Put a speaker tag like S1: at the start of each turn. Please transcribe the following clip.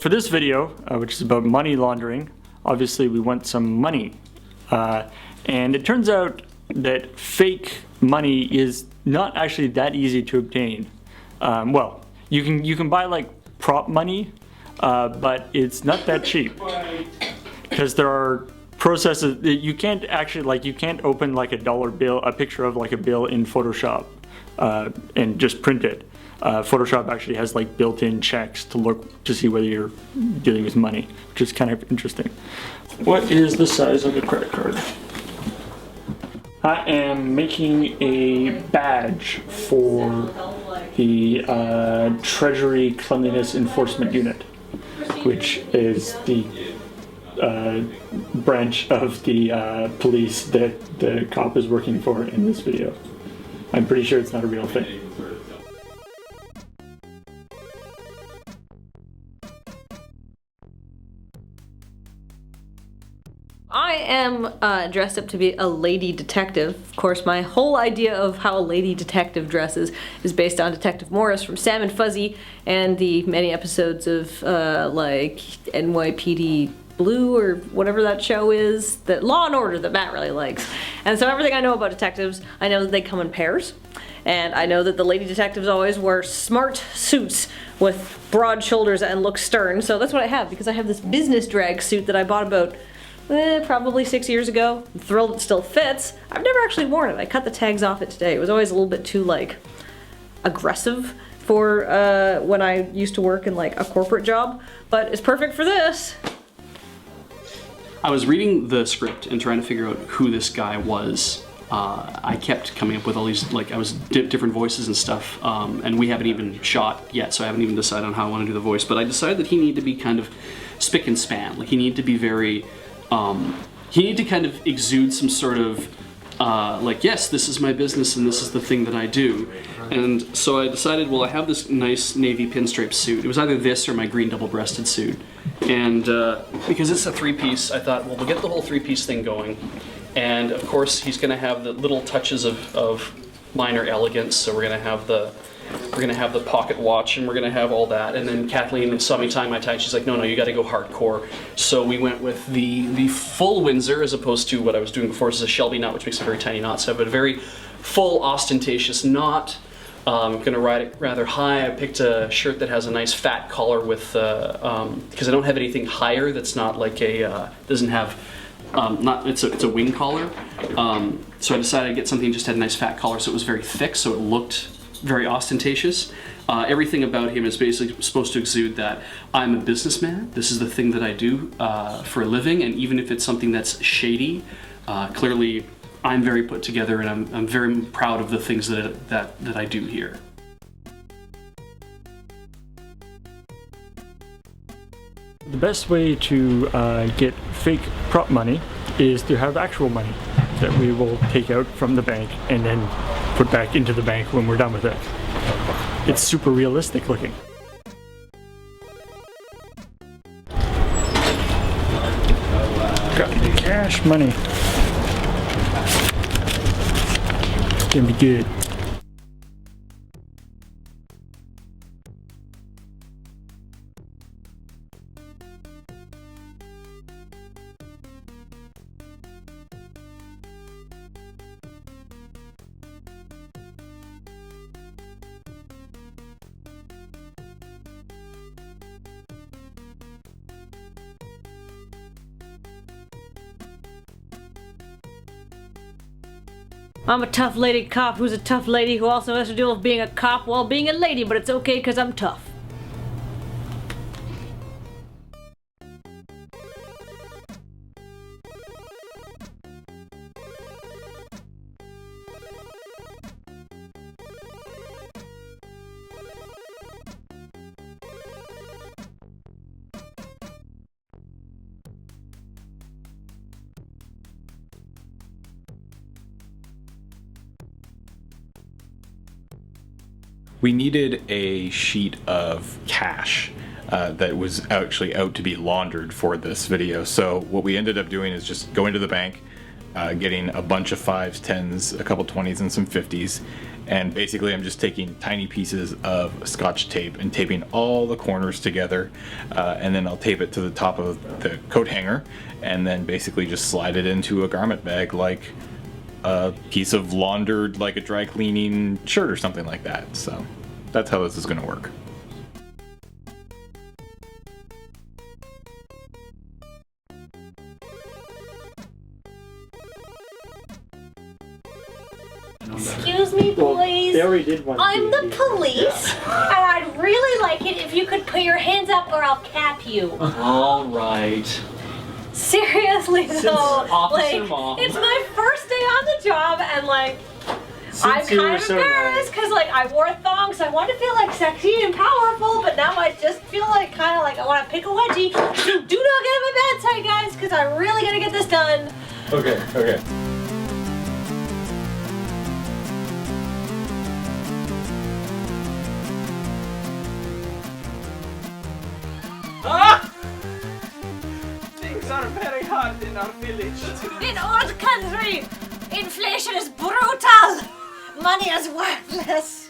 S1: for this video, which is about money laundering, obviously we want some money. And it turns out that fake money is not actually that easy to obtain. Well, you can buy like prop money, but it's not that cheap. Because there are processes that you can't actually, like, you can't open like a dollar bill, a picture of like a bill in Photoshop and just print it. Photoshop actually has like built-in checks to look to see whether you're dealing with money, which is kind of interesting. What is the size of a credit card? I am making a badge for the Treasury Cleanliness Enforcement Unit, which is the branch of the police that the cop is working for in this video. I'm pretty sure it's not a real thing.
S2: I am dressed up to be a lady detective. Of course, my whole idea of how a lady detective dresses is based on Detective Morris from Sam and Fuzzy and the many episodes of like NYPD Blue or whatever that show is, that Law and Order that Matt really likes. And so everything I know about detectives, I know that they come in pairs. And I know that the lady detectives always wear smart suits with broad shoulders and look stern. So that's what I have, because I have this business drag suit that I bought about probably 6 years ago. I'm thrilled it still fits. I've never actually worn it. I cut the tags off it today. It was always a little bit too like aggressive for when I used to work in like a corporate job, but it's perfect for this.
S3: I was reading the script and trying to figure out who this guy was. I kept coming up with all these, like, I was different voices and stuff, and we haven't even shot yet, so I haven't even decided on how I want to do the voice, but I decided that he needed to be kind of spick and span. Like, he needed to be very, he needed to kind of exude some sort of, like, yes, this is my business and this is the thing that I do. And so I decided, well, I have this nice navy pinstripe suit. It was either this or my green double-breasted suit. And because it's a three-piece, I thought, well, we'll get the whole three-piece thing going. And of course, he's going to have the little touches of minor elegance. So we're going to have the pocket watch, and we're going to have all that. And then Kathleen saw me tying my tie. She's like, no, you got to go hardcore. So we went with the full Windsor as opposed to what I was doing before. This is a Shelby knot, which makes a very tiny knot. So I have a very full, ostentatious knot. I'm going to ride it rather high. I picked a shirt that has a nice fat collar with, because I don't have anything higher that's not like a, doesn't have, it's a wing collar. So I decided to get something that just had a nice fat collar, so it was very thick, so it looked very ostentatious. Everything about him is basically supposed to exude that I'm a businessman. This is the thing that I do for a living, and even if it's something that's shady, clearly I'm very put together, and I'm very proud of the things that I do here.
S1: The best way to get fake prop money is to have actual money that we will take out from the bank and then put back into the bank when we're done with it. It's super realistic looking. Got cash money. It's gonna be good.
S2: I'm a tough lady cop who's a tough lady who also has to deal with being a cop while being a lady, but it's okay because I'm tough.
S4: We needed a sheet of cash that was actually out to be laundered for this video. So what we ended up doing is just going to the bank, getting a bunch of 5s, 10s, a couple 20s, and some 50s, And basically I'm just taking tiny pieces of Scotch tape and taping all the corners together, and then I'll tape it to the top of the coat hanger, and then basically just slide it into a garment bag like a piece of laundered, like a dry cleaning shirt or something like that. So that's how this is going to work.
S5: Excuse me, boys.
S1: They already did one.
S5: I'm the police, and I'd really like it if you could put your hands up or I'll cap you.
S3: All right.
S5: Seriously though,
S3: Officer
S5: like,
S3: Mom.
S5: it's my first day on the job, and like, I'm
S1: you were
S5: kind of
S1: so
S5: embarrassed because like I wore a thong, so I want to feel like sexy and powerful, but now I just feel like kind of like I want to pick a wedgie. So do not get on my bad side, guys, because I'm really gonna get this done.
S4: Okay.
S6: Things are very hard in our village.
S5: In old country, inflation is brutal. Money is worthless.